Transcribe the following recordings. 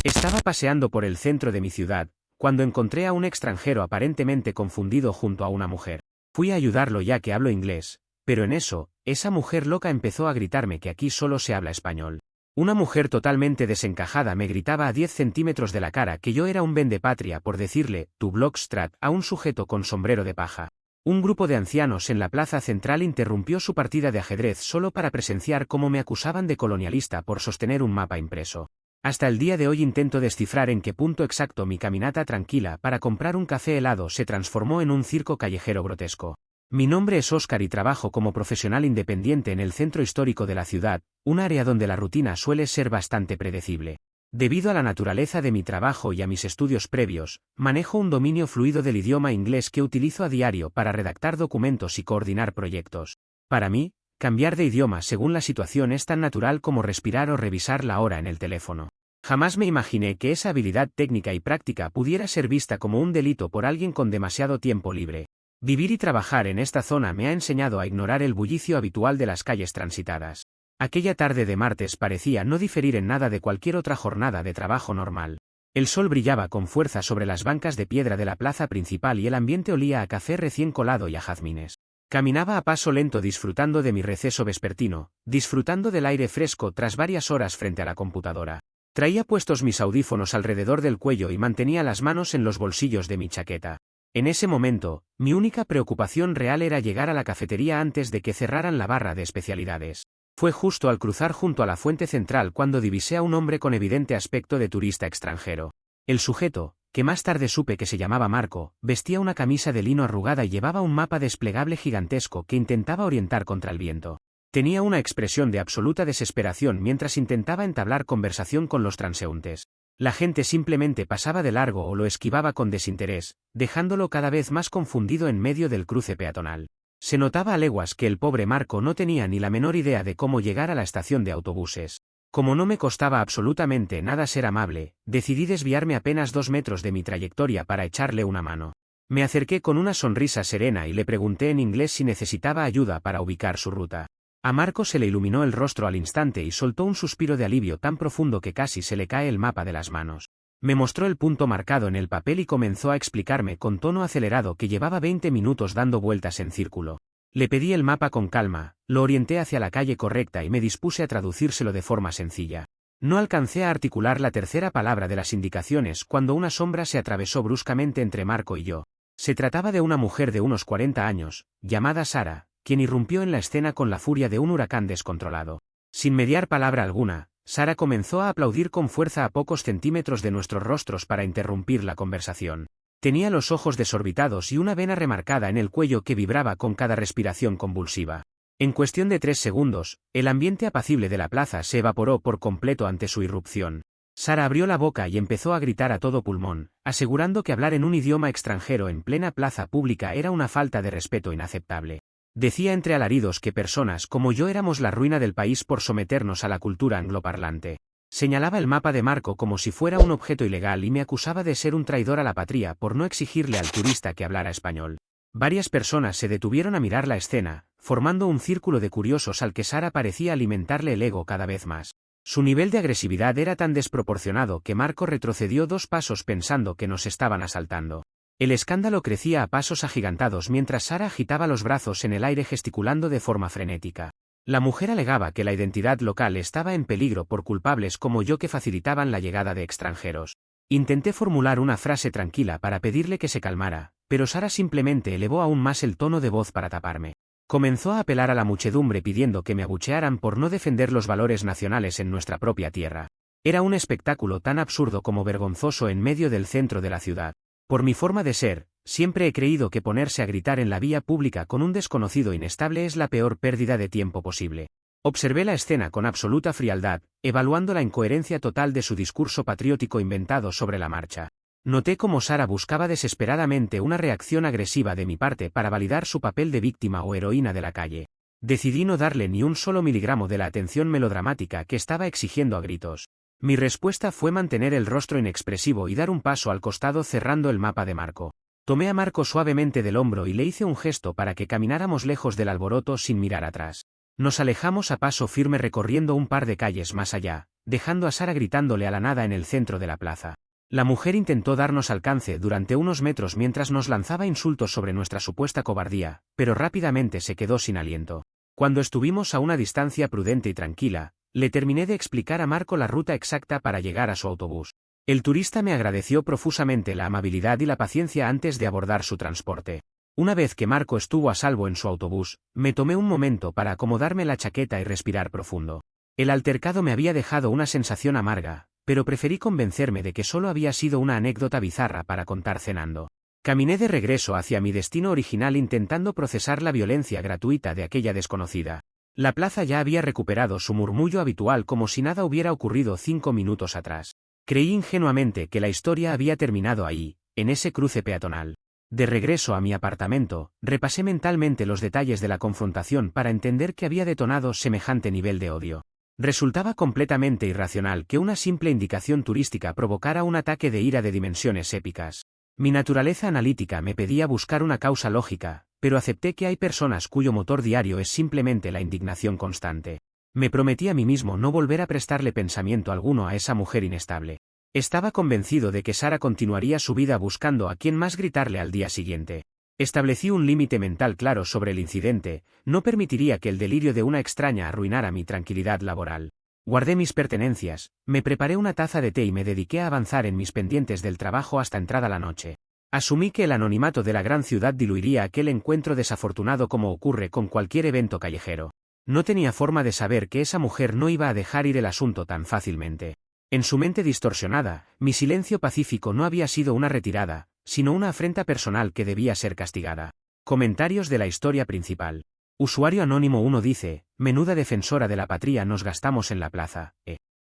Estaba paseando por el centro de mi ciudad, cuando encontré a un extranjero aparentemente confundido junto a una mujer. Fui a ayudarlo ya que hablo inglés, pero en eso, esa mujer loca empezó a gritarme que aquí solo se habla español. Una mujer totalmente desencajada me gritaba a 10 centímetros de la cara que yo era un vendepatria por decirle, tu Blockstrat, a un sujeto con sombrero de paja. Un grupo de ancianos en la plaza central interrumpió su partida de ajedrez solo para presenciar cómo me acusaban de colonialista por sostener un mapa impreso. Hasta el día de hoy intento descifrar en qué punto exacto mi caminata tranquila para comprar un café helado se transformó en un circo callejero grotesco. Mi nombre es Oscar y trabajo como profesional independiente en el centro histórico de la ciudad, un área donde la rutina suele ser bastante predecible. Debido a la naturaleza de mi trabajo y a mis estudios previos, manejo un dominio fluido del idioma inglés que utilizo a diario para redactar documentos y coordinar proyectos. Para mí, cambiar de idioma según la situación es tan natural como respirar o revisar la hora en el teléfono. Jamás me imaginé que esa habilidad técnica y práctica pudiera ser vista como un delito por alguien con demasiado tiempo libre. Vivir y trabajar en esta zona me ha enseñado a ignorar el bullicio habitual de las calles transitadas. Aquella tarde de martes parecía no diferir en nada de cualquier otra jornada de trabajo normal. El sol brillaba con fuerza sobre las bancas de piedra de la plaza principal y el ambiente olía a café recién colado y a jazmines. Caminaba a paso lento disfrutando de mi receso vespertino, disfrutando del aire fresco tras varias horas frente a la computadora. Traía puestos mis audífonos alrededor del cuello y mantenía las manos en los bolsillos de mi chaqueta. En ese momento, mi única preocupación real era llegar a la cafetería antes de que cerraran la barra de especialidades. Fue justo al cruzar junto a la fuente central cuando divisé a un hombre con evidente aspecto de turista extranjero. El sujeto, que más tarde supe que se llamaba Marco, vestía una camisa de lino arrugada y llevaba un mapa desplegable gigantesco que intentaba orientar contra el viento. Tenía una expresión de absoluta desesperación mientras intentaba entablar conversación con los transeúntes. La gente simplemente pasaba de largo o lo esquivaba con desinterés, dejándolo cada vez más confundido en medio del cruce peatonal. Se notaba a leguas que el pobre Marco no tenía ni la menor idea de cómo llegar a la estación de autobuses. Como no me costaba absolutamente nada ser amable, decidí desviarme apenas 2 metros de mi trayectoria para echarle una mano. Me acerqué con una sonrisa serena y le pregunté en inglés si necesitaba ayuda para ubicar su ruta. A Marco se le iluminó el rostro al instante y soltó un suspiro de alivio tan profundo que casi se le cae el mapa de las manos. Me mostró el punto marcado en el papel y comenzó a explicarme con tono acelerado que llevaba 20 minutos dando vueltas en círculo. Le pedí el mapa con calma, lo orienté hacia la calle correcta y me dispuse a traducírselo de forma sencilla. No alcancé a articular la tercera palabra de las indicaciones cuando una sombra se atravesó bruscamente entre Marco y yo. Se trataba de una mujer de unos 40 años, llamada Sara, quien irrumpió en la escena con la furia de un huracán descontrolado. Sin mediar palabra alguna, Sara comenzó a aplaudir con fuerza a pocos centímetros de nuestros rostros para interrumpir la conversación. Tenía los ojos desorbitados y una vena remarcada en el cuello que vibraba con cada respiración convulsiva. En cuestión de 3 segundos, el ambiente apacible de la plaza se evaporó por completo ante su irrupción. Sara abrió la boca y empezó a gritar a todo pulmón, asegurando que hablar en un idioma extranjero en plena plaza pública era una falta de respeto inaceptable. Decía entre alaridos que personas como yo éramos la ruina del país por someternos a la cultura angloparlante. Señalaba el mapa de Marco como si fuera un objeto ilegal y me acusaba de ser un traidor a la patria por no exigirle al turista que hablara español. Varias personas se detuvieron a mirar la escena, formando un círculo de curiosos al que Sara parecía alimentarle el ego cada vez más. Su nivel de agresividad era tan desproporcionado que Marco retrocedió 2 pasos pensando que nos estaban asaltando. El escándalo crecía a pasos agigantados mientras Sara agitaba los brazos en el aire gesticulando de forma frenética. La mujer alegaba que la identidad local estaba en peligro por culpables como yo que facilitaban la llegada de extranjeros. Intenté formular una frase tranquila para pedirle que se calmara, pero Sara simplemente elevó aún más el tono de voz para taparme. Comenzó a apelar a la muchedumbre pidiendo que me abuchearan por no defender los valores nacionales en nuestra propia tierra. Era un espectáculo tan absurdo como vergonzoso en medio del centro de la ciudad. Por mi forma de ser, siempre he creído que ponerse a gritar en la vía pública con un desconocido inestable es la peor pérdida de tiempo posible. Observé la escena con absoluta frialdad, evaluando la incoherencia total de su discurso patriótico inventado sobre la marcha. Noté cómo Sara buscaba desesperadamente una reacción agresiva de mi parte para validar su papel de víctima o heroína de la calle. Decidí no darle ni un solo miligramo de la atención melodramática que estaba exigiendo a gritos. Mi respuesta fue mantener el rostro inexpresivo y dar un paso al costado cerrando el mapa de Marco. Tomé a Marco suavemente del hombro y le hice un gesto para que camináramos lejos del alboroto sin mirar atrás. Nos alejamos a paso firme recorriendo un par de calles más allá, dejando a Sara gritándole a la nada en el centro de la plaza. La mujer intentó darnos alcance durante unos metros mientras nos lanzaba insultos sobre nuestra supuesta cobardía, pero rápidamente se quedó sin aliento. Cuando estuvimos a una distancia prudente y tranquila, le terminé de explicar a Marco la ruta exacta para llegar a su autobús. El turista me agradeció profusamente la amabilidad y la paciencia antes de abordar su transporte. Una vez que Marco estuvo a salvo en su autobús, me tomé un momento para acomodarme la chaqueta y respirar profundo. El altercado me había dejado una sensación amarga, pero preferí convencerme de que solo había sido una anécdota bizarra para contar cenando. Caminé de regreso hacia mi destino original intentando procesar la violencia gratuita de aquella desconocida. La plaza ya había recuperado su murmullo habitual como si nada hubiera ocurrido 5 minutos atrás. Creí ingenuamente que la historia había terminado ahí, en ese cruce peatonal. De regreso a mi apartamento, repasé mentalmente los detalles de la confrontación para entender que había detonado semejante nivel de odio. Resultaba completamente irracional que una simple indicación turística provocara un ataque de ira de dimensiones épicas. Mi naturaleza analítica me pedía buscar una causa lógica, pero acepté que hay personas cuyo motor diario es simplemente la indignación constante. Me prometí a mí mismo no volver a prestarle pensamiento alguno a esa mujer inestable. Estaba convencido de que Sara continuaría su vida buscando a quién más gritarle al día siguiente. Establecí un límite mental claro sobre el incidente, no permitiría que el delirio de una extraña arruinara mi tranquilidad laboral. Guardé mis pertenencias, me preparé una taza de té y me dediqué a avanzar en mis pendientes del trabajo hasta entrada la noche. Asumí que el anonimato de la gran ciudad diluiría aquel encuentro desafortunado como ocurre con cualquier evento callejero. No tenía forma de saber que esa mujer no iba a dejar ir el asunto tan fácilmente. En su mente distorsionada, mi silencio pacífico no había sido una retirada, sino una afrenta personal que debía ser castigada. Comentarios de la historia principal. Usuario Anónimo 1 dice, menuda defensora de la patria nos gastamos en la plaza,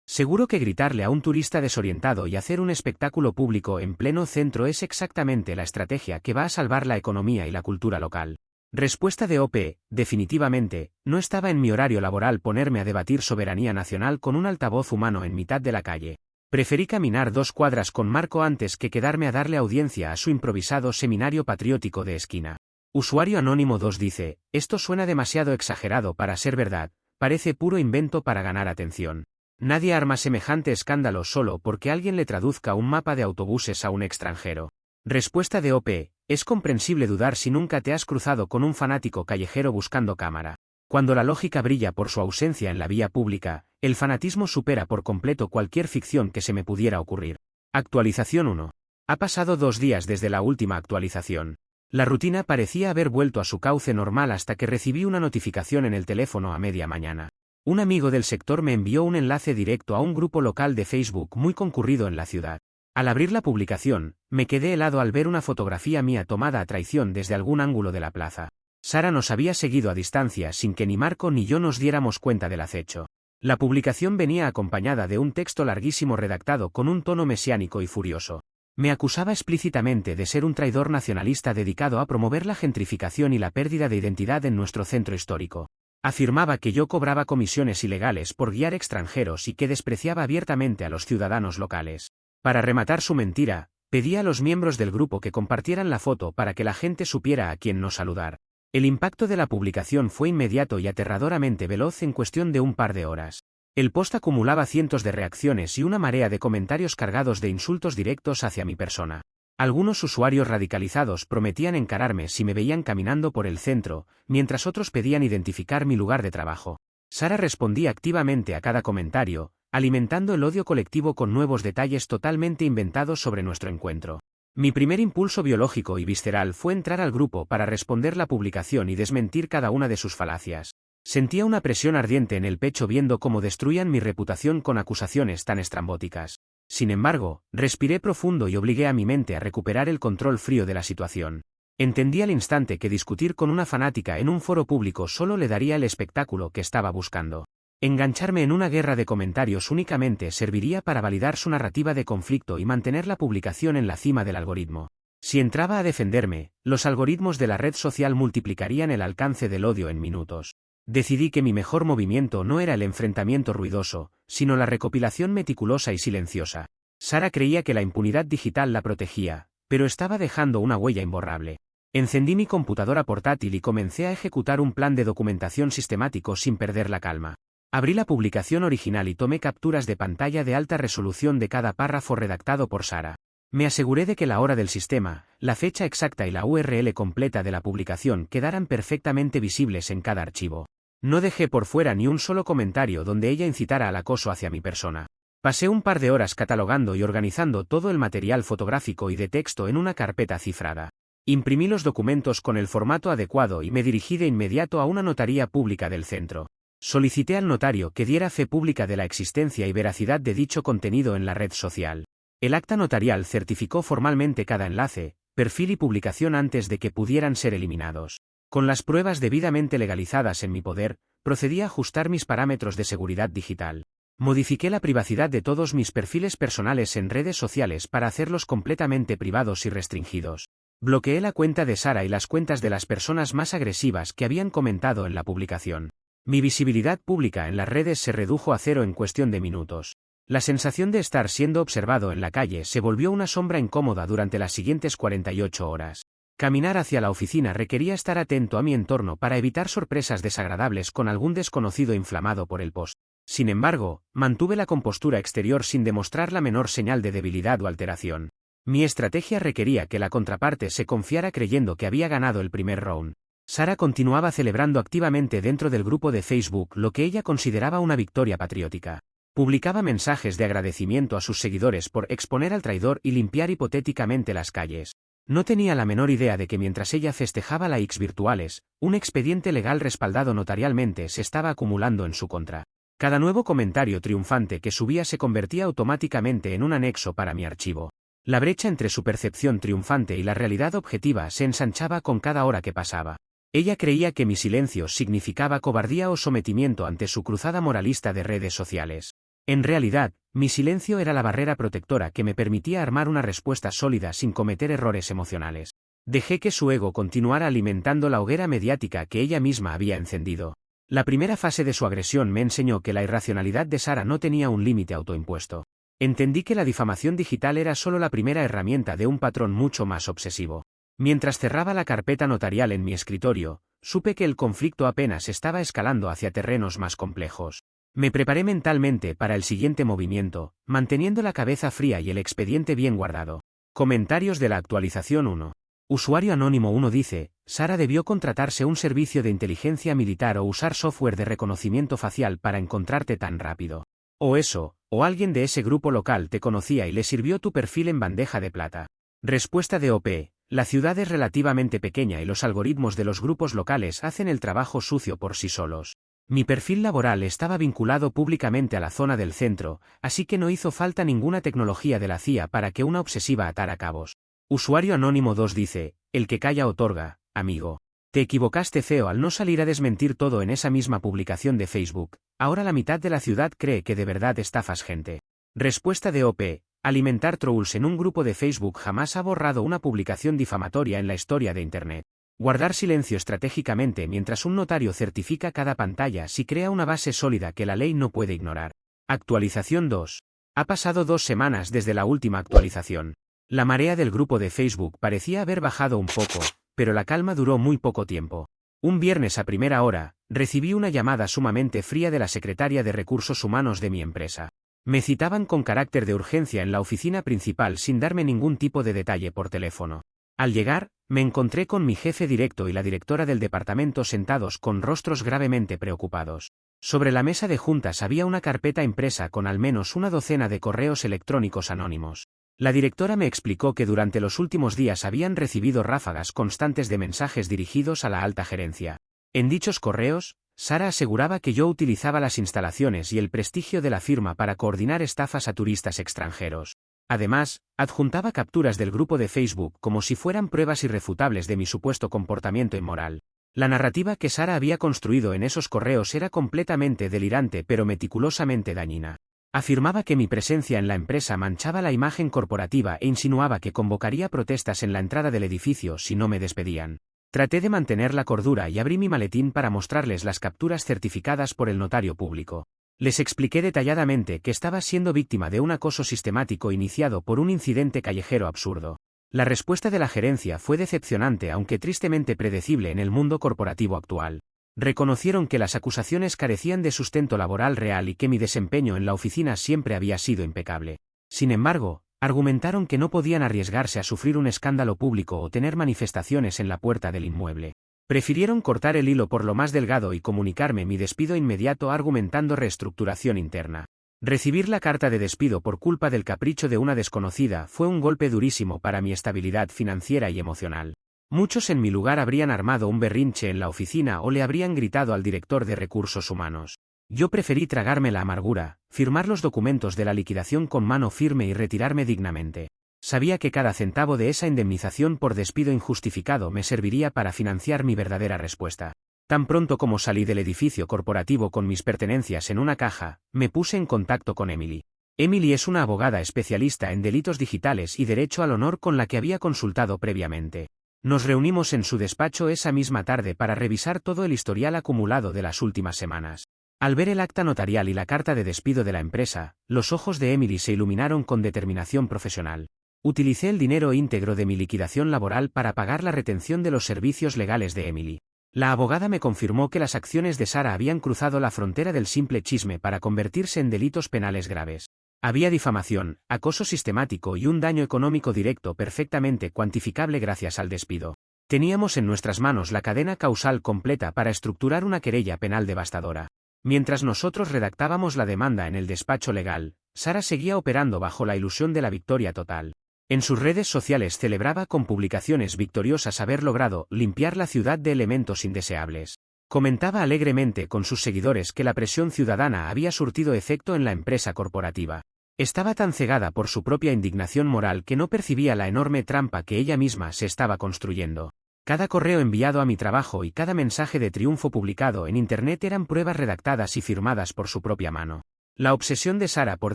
Seguro que gritarle a un turista desorientado y hacer un espectáculo público en pleno centro es exactamente la estrategia que va a salvar la economía y la cultura local. Respuesta de OP, definitivamente, no estaba en mi horario laboral ponerme a debatir soberanía nacional con un altavoz humano en mitad de la calle. Preferí caminar 2 cuadras con Marco antes que quedarme a darle audiencia a su improvisado seminario patriótico de esquina. Usuario Anónimo 2 dice, esto suena demasiado exagerado para ser verdad, parece puro invento para ganar atención. Nadie arma semejante escándalo solo porque alguien le traduzca un mapa de autobuses a un extranjero. Respuesta de OP, es comprensible dudar si nunca te has cruzado con un fanático callejero buscando cámara. Cuando la lógica brilla por su ausencia en la vía pública, el fanatismo supera por completo cualquier ficción que se me pudiera ocurrir. Actualización 1. Ha pasado 2 días desde la última actualización. La rutina parecía haber vuelto a su cauce normal hasta que recibí una notificación en el teléfono a media mañana. Un amigo del sector me envió un enlace directo a un grupo local de Facebook muy concurrido en la ciudad. Al abrir la publicación, me quedé helado al ver una fotografía mía tomada a traición desde algún ángulo de la plaza. Sara nos había seguido a distancia sin que ni Marco ni yo nos diéramos cuenta del acecho. La publicación venía acompañada de un texto larguísimo redactado con un tono mesiánico y furioso. Me acusaba explícitamente de ser un traidor nacionalista dedicado a promover la gentrificación y la pérdida de identidad en nuestro centro histórico. Afirmaba que yo cobraba comisiones ilegales por guiar extranjeros y que despreciaba abiertamente a los ciudadanos locales. Para rematar su mentira, pedía a los miembros del grupo que compartieran la foto para que la gente supiera a quién no saludar. El impacto de la publicación fue inmediato y aterradoramente veloz en cuestión de un par de horas. El post acumulaba cientos de reacciones y una marea de comentarios cargados de insultos directos hacia mi persona. Algunos usuarios radicalizados prometían encararme si me veían caminando por el centro, mientras otros pedían identificar mi lugar de trabajo. Sara respondía activamente a cada comentario, alimentando el odio colectivo con nuevos detalles totalmente inventados sobre nuestro encuentro. Mi primer impulso biológico y visceral fue entrar al grupo para responder la publicación y desmentir cada una de sus falacias. Sentía una presión ardiente en el pecho viendo cómo destruían mi reputación con acusaciones tan estrambóticas. Sin embargo, respiré profundo y obligué a mi mente a recuperar el control frío de la situación. Entendí al instante que discutir con una fanática en un foro público solo le daría el espectáculo que estaba buscando. Engancharme en una guerra de comentarios únicamente serviría para validar su narrativa de conflicto y mantener la publicación en la cima del algoritmo. Si entraba a defenderme, los algoritmos de la red social multiplicarían el alcance del odio en minutos. Decidí que mi mejor movimiento no era el enfrentamiento ruidoso, sino la recopilación meticulosa y silenciosa. Sara creía que la impunidad digital la protegía, pero estaba dejando una huella imborrable. Encendí mi computadora portátil y comencé a ejecutar un plan de documentación sistemático sin perder la calma. Abrí la publicación original y tomé capturas de pantalla de alta resolución de cada párrafo redactado por Sara. Me aseguré de que la hora del sistema, la fecha exacta y la URL completa de la publicación quedaran perfectamente visibles en cada archivo. No dejé por fuera ni un solo comentario donde ella incitara al acoso hacia mi persona. Pasé un par de horas catalogando y organizando todo el material fotográfico y de texto en una carpeta cifrada. Imprimí los documentos con el formato adecuado y me dirigí de inmediato a una notaría pública del centro. Solicité al notario que diera fe pública de la existencia y veracidad de dicho contenido en la red social. El acta notarial certificó formalmente cada enlace, perfil y publicación antes de que pudieran ser eliminados. Con las pruebas debidamente legalizadas en mi poder, procedí a ajustar mis parámetros de seguridad digital. Modifiqué la privacidad de todos mis perfiles personales en redes sociales para hacerlos completamente privados y restringidos. Bloqueé la cuenta de Sara y las cuentas de las personas más agresivas que habían comentado en la publicación. Mi visibilidad pública en las redes se redujo a cero en cuestión de minutos. La sensación de estar siendo observado en la calle se volvió una sombra incómoda durante las siguientes 48 horas. Caminar hacia la oficina requería estar atento a mi entorno para evitar sorpresas desagradables con algún desconocido inflamado por el post. Sin embargo, mantuve la compostura exterior sin demostrar la menor señal de debilidad o alteración. Mi estrategia requería que la contraparte se confiara creyendo que había ganado el primer round. Sara continuaba celebrando activamente dentro del grupo de Facebook lo que ella consideraba una victoria patriótica. Publicaba mensajes de agradecimiento a sus seguidores por exponer al traidor y limpiar hipotéticamente las calles. No tenía la menor idea de que mientras ella festejaba likes virtuales, un expediente legal respaldado notarialmente se estaba acumulando en su contra. Cada nuevo comentario triunfante que subía se convertía automáticamente en un anexo para mi archivo. La brecha entre su percepción triunfante y la realidad objetiva se ensanchaba con cada hora que pasaba. Ella creía que mi silencio significaba cobardía o sometimiento ante su cruzada moralista de redes sociales. En realidad, mi silencio era la barrera protectora que me permitía armar una respuesta sólida sin cometer errores emocionales. Dejé que su ego continuara alimentando la hoguera mediática que ella misma había encendido. La primera fase de su agresión me enseñó que la irracionalidad de Sara no tenía un límite autoimpuesto. Entendí que la difamación digital era solo la primera herramienta de un patrón mucho más obsesivo. Mientras cerraba la carpeta notarial en mi escritorio, supe que el conflicto apenas estaba escalando hacia terrenos más complejos. Me preparé mentalmente para el siguiente movimiento, manteniendo la cabeza fría y el expediente bien guardado. Comentarios de la actualización 1. Usuario anónimo 1 dice, Sara debió contratarse un servicio de inteligencia militar o usar software de reconocimiento facial para encontrarte tan rápido. O eso, o alguien de ese grupo local te conocía y le sirvió tu perfil en bandeja de plata. Respuesta de OP. La ciudad es relativamente pequeña y los algoritmos de los grupos locales hacen el trabajo sucio por sí solos. Mi perfil laboral estaba vinculado públicamente a la zona del centro, así que no hizo falta ninguna tecnología de la CIA para que una obsesiva atara cabos. Usuario anónimo 2 dice, el que calla otorga, amigo. Te equivocaste feo al no salir a desmentir todo en esa misma publicación de Facebook. Ahora la mitad de la ciudad cree que de verdad estafas gente. Respuesta de OP. Alimentar trolls en un grupo de Facebook jamás ha borrado una publicación difamatoria en la historia de Internet. Guardar silencio estratégicamente mientras un notario certifica cada pantalla si crea una base sólida que la ley no puede ignorar. Actualización 2. Ha pasado 2 semanas desde la última actualización. La marea del grupo de Facebook parecía haber bajado un poco, pero la calma duró muy poco tiempo. Un viernes a primera hora, recibí una llamada sumamente fría de la secretaria de Recursos Humanos de mi empresa. Me citaban con carácter de urgencia en la oficina principal sin darme ningún tipo de detalle por teléfono. Al llegar, me encontré con mi jefe directo y la directora del departamento sentados con rostros gravemente preocupados. Sobre la mesa de juntas había una carpeta impresa con al menos una docena de correos electrónicos anónimos. La directora me explicó que durante los últimos días habían recibido ráfagas constantes de mensajes dirigidos a la alta gerencia. En dichos correos, Sara aseguraba que yo utilizaba las instalaciones y el prestigio de la firma para coordinar estafas a turistas extranjeros. Además, adjuntaba capturas del grupo de Facebook como si fueran pruebas irrefutables de mi supuesto comportamiento inmoral. La narrativa que Sara había construido en esos correos era completamente delirante pero meticulosamente dañina. Afirmaba que mi presencia en la empresa manchaba la imagen corporativa e insinuaba que convocaría protestas en la entrada del edificio si no me despedían. Traté de mantener la cordura y abrí mi maletín para mostrarles las capturas certificadas por el notario público. Les expliqué detalladamente que estaba siendo víctima de un acoso sistemático iniciado por un incidente callejero absurdo. La respuesta de la gerencia fue decepcionante aunque tristemente predecible en el mundo corporativo actual. Reconocieron que las acusaciones carecían de sustento laboral real y que mi desempeño en la oficina siempre había sido impecable. Sin embargo, argumentaron que no podían arriesgarse a sufrir un escándalo público o tener manifestaciones en la puerta del inmueble. Prefirieron cortar el hilo por lo más delgado y comunicarme mi despido inmediato argumentando reestructuración interna. Recibir la carta de despido por culpa del capricho de una desconocida fue un golpe durísimo para mi estabilidad financiera y emocional. Muchos en mi lugar habrían armado un berrinche en la oficina o le habrían gritado al director de recursos humanos. Yo preferí tragarme la amargura, firmar los documentos de la liquidación con mano firme y retirarme dignamente. Sabía que cada centavo de esa indemnización por despido injustificado me serviría para financiar mi verdadera respuesta. Tan pronto como salí del edificio corporativo con mis pertenencias en una caja, me puse en contacto con Emily. Emily es una abogada especialista en delitos digitales y derecho al honor con la que había consultado previamente. Nos reunimos en su despacho esa misma tarde para revisar todo el historial acumulado de las últimas semanas. Al ver el acta notarial y la carta de despido de la empresa, los ojos de Emily se iluminaron con determinación profesional. Utilicé el dinero íntegro de mi liquidación laboral para pagar la retención de los servicios legales de Emily. La abogada me confirmó que las acciones de Sara habían cruzado la frontera del simple chisme para convertirse en delitos penales graves. Había difamación, acoso sistemático y un daño económico directo perfectamente cuantificable gracias al despido. Teníamos en nuestras manos la cadena causal completa para estructurar una querella penal devastadora. Mientras nosotros redactábamos la demanda en el despacho legal, Sara seguía operando bajo la ilusión de la victoria total. En sus redes sociales celebraba con publicaciones victoriosas haber logrado limpiar la ciudad de elementos indeseables. Comentaba alegremente con sus seguidores que la presión ciudadana había surtido efecto en la empresa corporativa. Estaba tan cegada por su propia indignación moral que no percibía la enorme trampa que ella misma se estaba construyendo. Cada correo enviado a mi trabajo y cada mensaje de triunfo publicado en Internet eran pruebas redactadas y firmadas por su propia mano. La obsesión de Sara por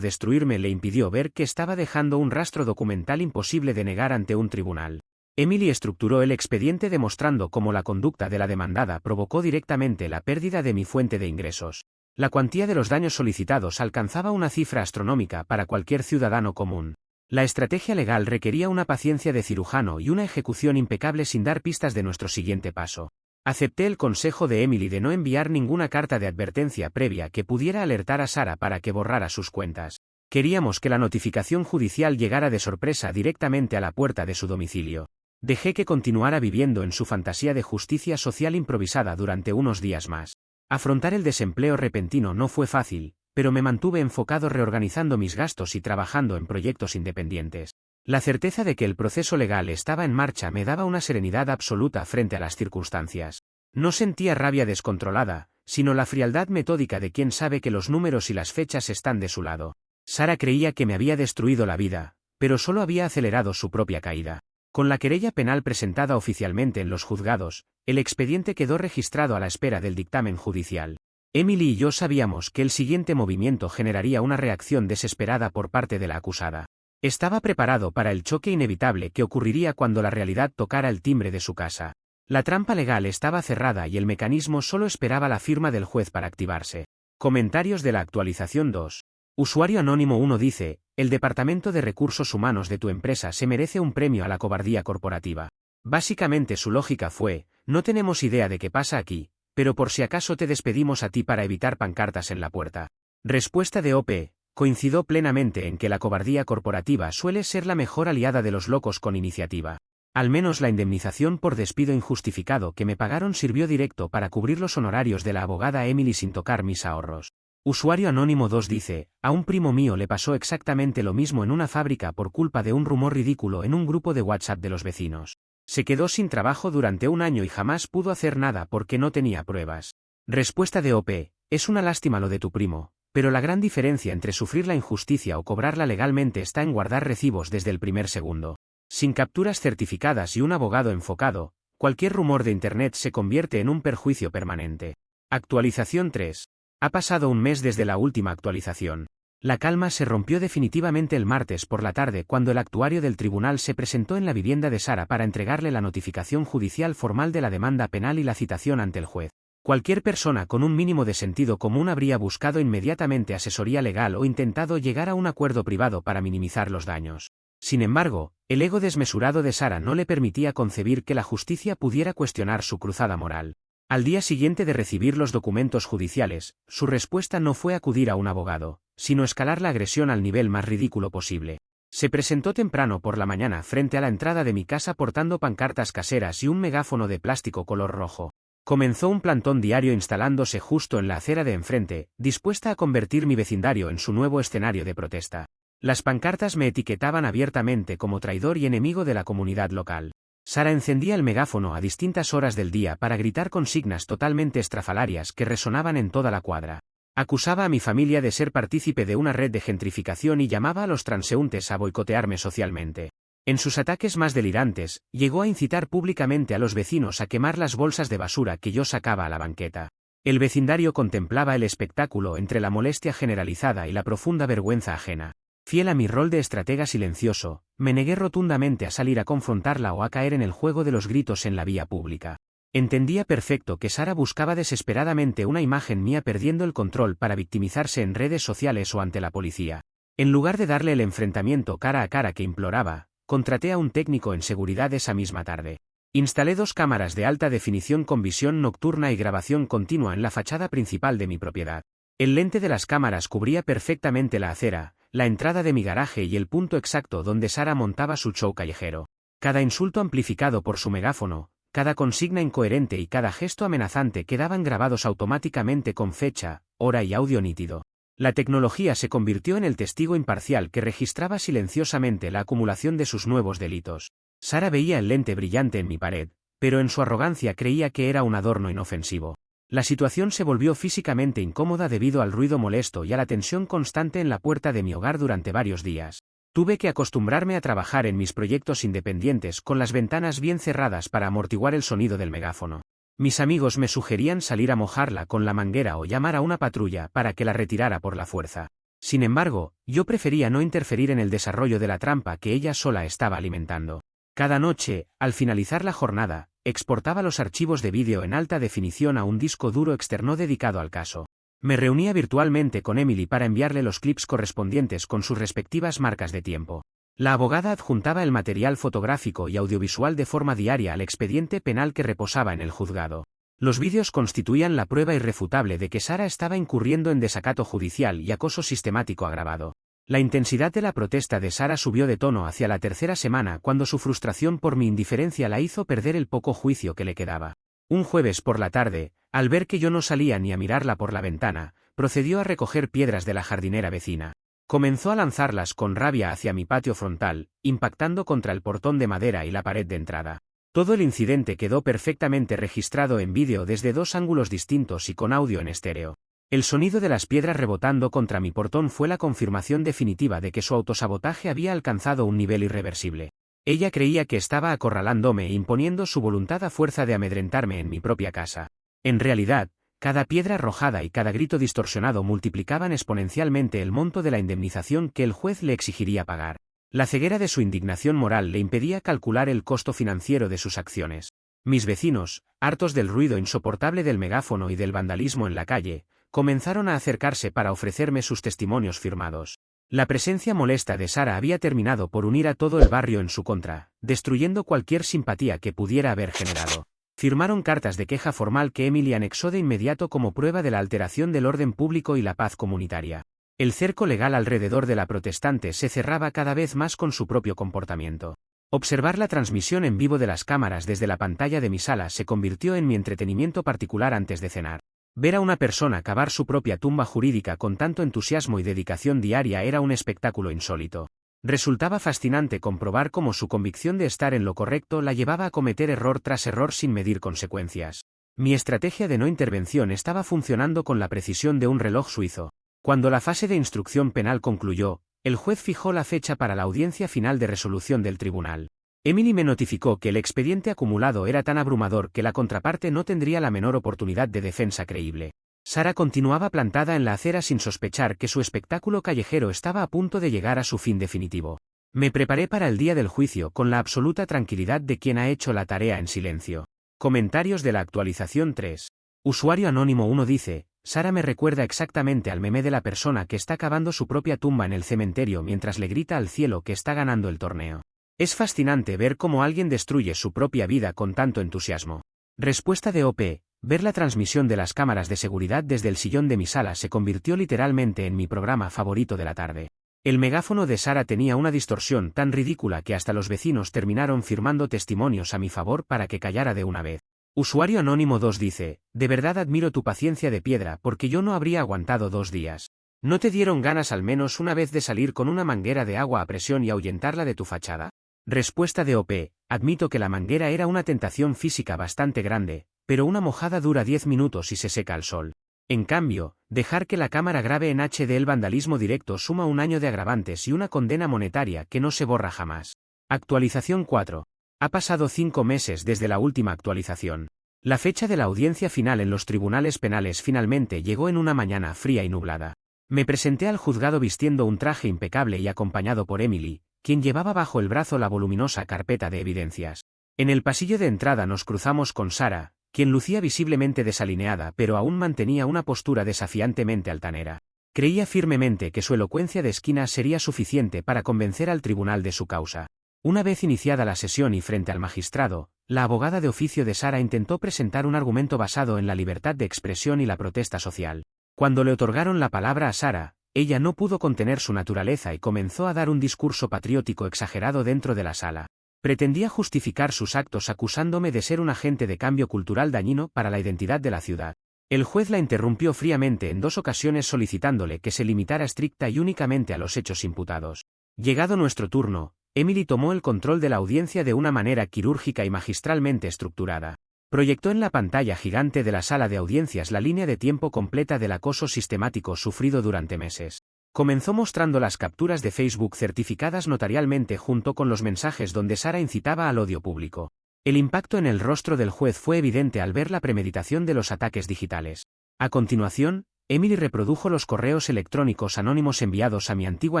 destruirme le impidió ver que estaba dejando un rastro documental imposible de negar ante un tribunal. Emily estructuró el expediente demostrando cómo la conducta de la demandada provocó directamente la pérdida de mi fuente de ingresos. La cuantía de los daños solicitados alcanzaba una cifra astronómica para cualquier ciudadano común. La estrategia legal requería una paciencia de cirujano y una ejecución impecable sin dar pistas de nuestro siguiente paso. Acepté el consejo de Emily de no enviar ninguna carta de advertencia previa que pudiera alertar a Sara para que borrara sus cuentas. Queríamos que la notificación judicial llegara de sorpresa directamente a la puerta de su domicilio. Dejé que continuara viviendo en su fantasía de justicia social improvisada durante unos días más. Afrontar el desempleo repentino no fue fácil, pero me mantuve enfocado reorganizando mis gastos y trabajando en proyectos independientes. La certeza de que el proceso legal estaba en marcha me daba una serenidad absoluta frente a las circunstancias. No sentía rabia descontrolada, sino la frialdad metódica de quien sabe que los números y las fechas están de su lado. Sara creía que me había destruido la vida, pero solo había acelerado su propia caída. Con la querella penal presentada oficialmente en los juzgados, el expediente quedó registrado a la espera del dictamen judicial. Emily y yo sabíamos que el siguiente movimiento generaría una reacción desesperada por parte de la acusada. Estaba preparado para el choque inevitable que ocurriría cuando la realidad tocara el timbre de su casa. La trampa legal estaba cerrada y el mecanismo solo esperaba la firma del juez para activarse. Comentarios de la actualización 2. Usuario anónimo 1 dice, el Departamento de Recursos Humanos de tu empresa se merece un premio a la cobardía corporativa. Básicamente su lógica fue, no tenemos idea de qué pasa aquí, pero por si acaso te despedimos a ti para evitar pancartas en la puerta. Respuesta de OP. Coincido plenamente en que la cobardía corporativa suele ser la mejor aliada de los locos con iniciativa. Al menos la indemnización por despido injustificado que me pagaron sirvió directo para cubrir los honorarios de la abogada Emily sin tocar mis ahorros. Usuario anónimo 2 dice, a un primo mío le pasó exactamente lo mismo en una fábrica por culpa de un rumor ridículo en un grupo de WhatsApp de los vecinos. Se quedó sin trabajo durante un año y jamás pudo hacer nada porque no tenía pruebas. Respuesta de OP, es una lástima lo de tu primo. Pero la gran diferencia entre sufrir la injusticia o cobrarla legalmente está en guardar recibos desde el primer segundo. Sin capturas certificadas y un abogado enfocado, cualquier rumor de Internet se convierte en un perjuicio permanente. Actualización 3. Ha pasado un mes desde la última actualización. La calma se rompió definitivamente el martes por la tarde cuando el actuario del tribunal se presentó en la vivienda de Sara para entregarle la notificación judicial formal de la demanda penal y la citación ante el juez. Cualquier persona con un mínimo de sentido común habría buscado inmediatamente asesoría legal o intentado llegar a un acuerdo privado para minimizar los daños. Sin embargo, el ego desmesurado de Sara no le permitía concebir que la justicia pudiera cuestionar su cruzada moral. Al día siguiente de recibir los documentos judiciales, su respuesta no fue acudir a un abogado, sino escalar la agresión al nivel más ridículo posible. Se presentó temprano por la mañana frente a la entrada de mi casa portando pancartas caseras y un megáfono de plástico color rojo. Comenzó un plantón diario instalándose justo en la acera de enfrente, dispuesta a convertir mi vecindario en su nuevo escenario de protesta. Las pancartas me etiquetaban abiertamente como traidor y enemigo de la comunidad local. Sara encendía el megáfono a distintas horas del día para gritar consignas totalmente estrafalarias que resonaban en toda la cuadra. Acusaba a mi familia de ser partícipe de una red de gentrificación y llamaba a los transeúntes a boicotearme socialmente. En sus ataques más delirantes, llegó a incitar públicamente a los vecinos a quemar las bolsas de basura que yo sacaba a la banqueta. El vecindario contemplaba el espectáculo entre la molestia generalizada y la profunda vergüenza ajena. Fiel a mi rol de estratega silencioso, me negué rotundamente a salir a confrontarla o a caer en el juego de los gritos en la vía pública. Entendía perfecto que Sara buscaba desesperadamente una imagen mía perdiendo el control para victimizarse en redes sociales o ante la policía. En lugar de darle el enfrentamiento cara a cara que imploraba, contraté a un técnico en seguridad esa misma tarde. Instalé 2 cámaras de alta definición con visión nocturna y grabación continua en la fachada principal de mi propiedad. El lente de las cámaras cubría perfectamente la acera, la entrada de mi garaje y el punto exacto donde Sara montaba su show callejero. Cada insulto amplificado por su megáfono, cada consigna incoherente y cada gesto amenazante quedaban grabados automáticamente con fecha, hora y audio nítido. La tecnología se convirtió en el testigo imparcial que registraba silenciosamente la acumulación de sus nuevos delitos. Sara veía el lente brillante en mi pared, pero en su arrogancia creía que era un adorno inofensivo. La situación se volvió físicamente incómoda debido al ruido molesto y a la tensión constante en la puerta de mi hogar durante varios días. Tuve que acostumbrarme a trabajar en mis proyectos independientes con las ventanas bien cerradas para amortiguar el sonido del megáfono. Mis amigos me sugerían salir a mojarla con la manguera o llamar a una patrulla para que la retirara por la fuerza. Sin embargo, yo prefería no interferir en el desarrollo de la trampa que ella sola estaba alimentando. Cada noche, al finalizar la jornada, exportaba los archivos de vídeo en alta definición a un disco duro externo dedicado al caso. Me reunía virtualmente con Emily para enviarle los clips correspondientes con sus respectivas marcas de tiempo. La abogada adjuntaba el material fotográfico y audiovisual de forma diaria al expediente penal que reposaba en el juzgado. Los vídeos constituían la prueba irrefutable de que Sara estaba incurriendo en desacato judicial y acoso sistemático agravado. La intensidad de la protesta de Sara subió de tono hacia la tercera semana cuando su frustración por mi indiferencia la hizo perder el poco juicio que le quedaba. Un jueves por la tarde, al ver que yo no salía ni a mirarla por la ventana, procedió a recoger piedras de la jardinera vecina. Comenzó a lanzarlas con rabia hacia mi patio frontal, impactando contra el portón de madera y la pared de entrada. Todo el incidente quedó perfectamente registrado en vídeo desde 2 ángulos distintos y con audio en estéreo. El sonido de las piedras rebotando contra mi portón fue la confirmación definitiva de que su autosabotaje había alcanzado un nivel irreversible. Ella creía que estaba acorralándome e imponiendo su voluntad a fuerza de amedrentarme en mi propia casa. En realidad, cada piedra arrojada y cada grito distorsionado multiplicaban exponencialmente el monto de la indemnización que el juez le exigiría pagar. La ceguera de su indignación moral le impedía calcular el costo financiero de sus acciones. Mis vecinos, hartos del ruido insoportable del megáfono y del vandalismo en la calle, comenzaron a acercarse para ofrecerme sus testimonios firmados. La presencia molesta de Sara había terminado por unir a todo el barrio en su contra, destruyendo cualquier simpatía que pudiera haber generado. Firmaron cartas de queja formal que Emily anexó de inmediato como prueba de la alteración del orden público y la paz comunitaria. El cerco legal alrededor de la protestante se cerraba cada vez más con su propio comportamiento. Observar la transmisión en vivo de las cámaras desde la pantalla de mi sala se convirtió en mi entretenimiento particular antes de cenar. Ver a una persona cavar su propia tumba jurídica con tanto entusiasmo y dedicación diaria era un espectáculo insólito. Resultaba fascinante comprobar cómo su convicción de estar en lo correcto la llevaba a cometer error tras error sin medir consecuencias. Mi estrategia de no intervención estaba funcionando con la precisión de un reloj suizo. Cuando la fase de instrucción penal concluyó, el juez fijó la fecha para la audiencia final de resolución del tribunal. Emily me notificó que el expediente acumulado era tan abrumador que la contraparte no tendría la menor oportunidad de defensa creíble. Sara continuaba plantada en la acera sin sospechar que su espectáculo callejero estaba a punto de llegar a su fin definitivo. Me preparé para el día del juicio con la absoluta tranquilidad de quien ha hecho la tarea en silencio. Comentarios de la actualización 3. Usuario anónimo 1 dice: Sara me recuerda exactamente al meme de la persona que está cavando su propia tumba en el cementerio mientras le grita al cielo que está ganando el torneo. Es fascinante ver cómo alguien destruye su propia vida con tanto entusiasmo. Respuesta de OP: Ver la transmisión de las cámaras de seguridad desde el sillón de mi sala se convirtió literalmente en mi programa favorito de la tarde. El megáfono de Sara tenía una distorsión tan ridícula que hasta los vecinos terminaron firmando testimonios a mi favor para que callara de una vez. Usuario Anónimo 2 dice: de verdad admiro tu paciencia de piedra porque yo no habría aguantado 2 días. ¿No te dieron ganas al menos una vez de salir con una manguera de agua a presión y ahuyentarla de tu fachada? Respuesta de OP: admito que la manguera era una tentación física bastante grande, pero una mojada dura 10 minutos y se seca al sol. En cambio, dejar que la cámara grabe en HD el vandalismo directo suma 1 año de agravantes y una condena monetaria que no se borra jamás. Actualización 4. Ha pasado 5 meses desde la última actualización. La fecha de la audiencia final en los tribunales penales finalmente llegó en una mañana fría y nublada. Me presenté al juzgado vistiendo un traje impecable y acompañado por Emily, quien llevaba bajo el brazo la voluminosa carpeta de evidencias. En el pasillo de entrada nos cruzamos con Sara, quien lucía visiblemente desalineada pero aún mantenía una postura desafiantemente altanera. Creía firmemente que su elocuencia de esquina sería suficiente para convencer al tribunal de su causa. Una vez iniciada la sesión y frente al magistrado, la abogada de oficio de Sara intentó presentar un argumento basado en la libertad de expresión y la protesta social. Cuando le otorgaron la palabra a Sara, ella no pudo contener su naturaleza y comenzó a dar un discurso patriótico exagerado dentro de la sala. Pretendía justificar sus actos acusándome de ser un agente de cambio cultural dañino para la identidad de la ciudad. El juez la interrumpió fríamente en 2 ocasiones solicitándole que se limitara estricta y únicamente a los hechos imputados. Llegado nuestro turno, Emily tomó el control de la audiencia de una manera quirúrgica y magistralmente estructurada. Proyectó en la pantalla gigante de la sala de audiencias la línea de tiempo completa del acoso sistemático sufrido durante meses. Comenzó mostrando las capturas de Facebook certificadas notarialmente junto con los mensajes donde Sara incitaba al odio público. El impacto en el rostro del juez fue evidente al ver la premeditación de los ataques digitales. A continuación, Emily reprodujo los correos electrónicos anónimos enviados a mi antigua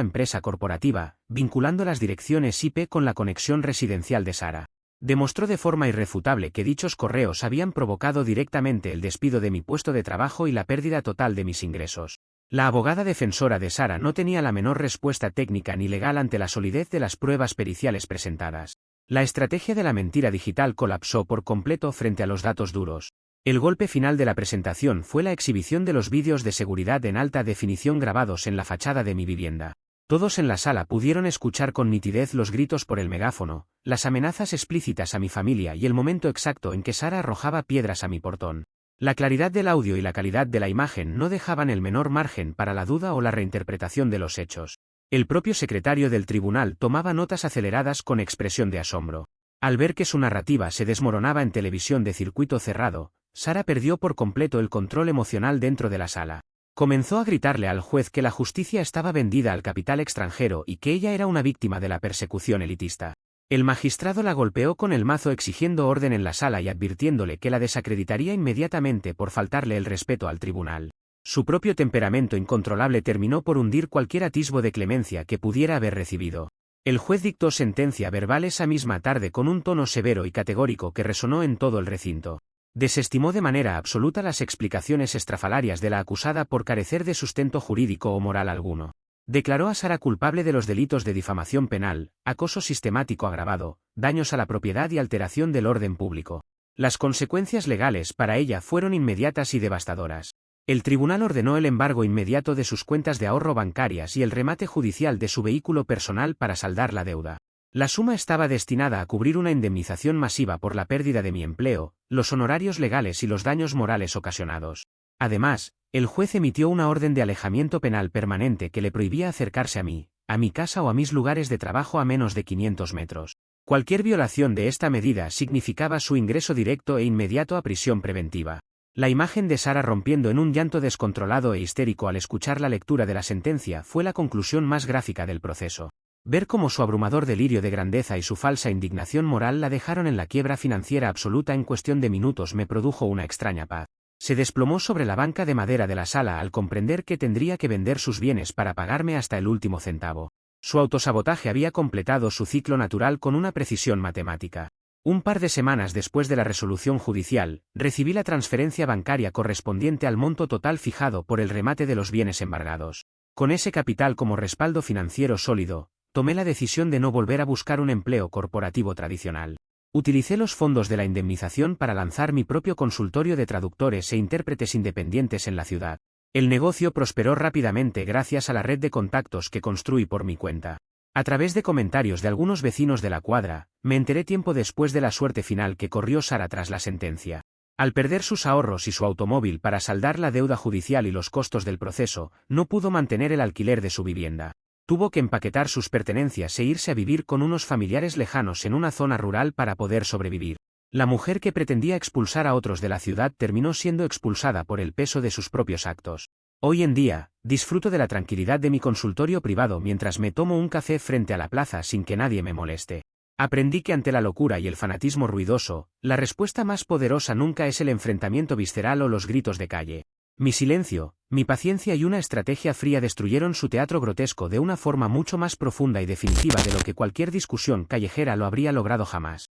empresa corporativa, vinculando las direcciones IP con la conexión residencial de Sara. Demostró de forma irrefutable que dichos correos habían provocado directamente el despido de mi puesto de trabajo y la pérdida total de mis ingresos. La abogada defensora de Sara no tenía la menor respuesta técnica ni legal ante la solidez de las pruebas periciales presentadas. La estrategia de la mentira digital colapsó por completo frente a los datos duros. El golpe final de la presentación fue la exhibición de los vídeos de seguridad en alta definición grabados en la fachada de mi vivienda. Todos en la sala pudieron escuchar con nitidez los gritos por el megáfono, las amenazas explícitas a mi familia y el momento exacto en que Sara arrojaba piedras a mi portón. La claridad del audio y la calidad de la imagen no dejaban el menor margen para la duda o la reinterpretación de los hechos. El propio secretario del tribunal tomaba notas aceleradas con expresión de asombro. Al ver que su narrativa se desmoronaba en televisión de circuito cerrado, Sara perdió por completo el control emocional dentro de la sala. Comenzó a gritarle al juez que la justicia estaba vendida al capital extranjero y que ella era una víctima de la persecución elitista. El magistrado la golpeó con el mazo exigiendo orden en la sala y advirtiéndole que la desacreditaría inmediatamente por faltarle el respeto al tribunal. Su propio temperamento incontrolable terminó por hundir cualquier atisbo de clemencia que pudiera haber recibido. El juez dictó sentencia verbal esa misma tarde con un tono severo y categórico que resonó en todo el recinto. Desestimó de manera absoluta las explicaciones estrafalarias de la acusada por carecer de sustento jurídico o moral alguno. Declaró a Sara culpable de los delitos de difamación penal, acoso sistemático agravado, daños a la propiedad y alteración del orden público. Las consecuencias legales para ella fueron inmediatas y devastadoras. El tribunal ordenó el embargo inmediato de sus cuentas de ahorro bancarias y el remate judicial de su vehículo personal para saldar la deuda. La suma estaba destinada a cubrir una indemnización masiva por la pérdida de mi empleo, los honorarios legales y los daños morales ocasionados. Además, el juez emitió una orden de alejamiento penal permanente que le prohibía acercarse a mi casa o a mis lugares de trabajo a menos de 500 metros. Cualquier violación de esta medida significaba su ingreso directo e inmediato a prisión preventiva. La imagen de Sara rompiendo en un llanto descontrolado e histérico al escuchar la lectura de la sentencia fue la conclusión más gráfica del proceso. Ver cómo su abrumador delirio de grandeza y su falsa indignación moral la dejaron en la quiebra financiera absoluta en cuestión de minutos me produjo una extraña paz. Se desplomó sobre la banca de madera de la sala al comprender que tendría que vender sus bienes para pagarme hasta el último centavo. Su autosabotaje había completado su ciclo natural con una precisión matemática. Un par de semanas después de la resolución judicial, recibí la transferencia bancaria correspondiente al monto total fijado por el remate de los bienes embargados. Con ese capital como respaldo financiero sólido, tomé la decisión de no volver a buscar un empleo corporativo tradicional. Utilicé los fondos de la indemnización para lanzar mi propio consultorio de traductores e intérpretes independientes en la ciudad. El negocio prosperó rápidamente gracias a la red de contactos que construí por mi cuenta. A través de comentarios de algunos vecinos de la cuadra, me enteré tiempo después de la suerte final que corrió Sara tras la sentencia. Al perder sus ahorros y su automóvil para saldar la deuda judicial y los costos del proceso, no pudo mantener el alquiler de su vivienda. Tuvo que empaquetar sus pertenencias e irse a vivir con unos familiares lejanos en una zona rural para poder sobrevivir. La mujer que pretendía expulsar a otros de la ciudad terminó siendo expulsada por el peso de sus propios actos. Hoy en día, disfruto de la tranquilidad de mi consultorio privado mientras me tomo un café frente a la plaza sin que nadie me moleste. Aprendí que ante la locura y el fanatismo ruidoso, la respuesta más poderosa nunca es el enfrentamiento visceral o los gritos de calle. Mi silencio, mi paciencia y una estrategia fría destruyeron su teatro grotesco de una forma mucho más profunda y definitiva de lo que cualquier discusión callejera lo habría logrado jamás.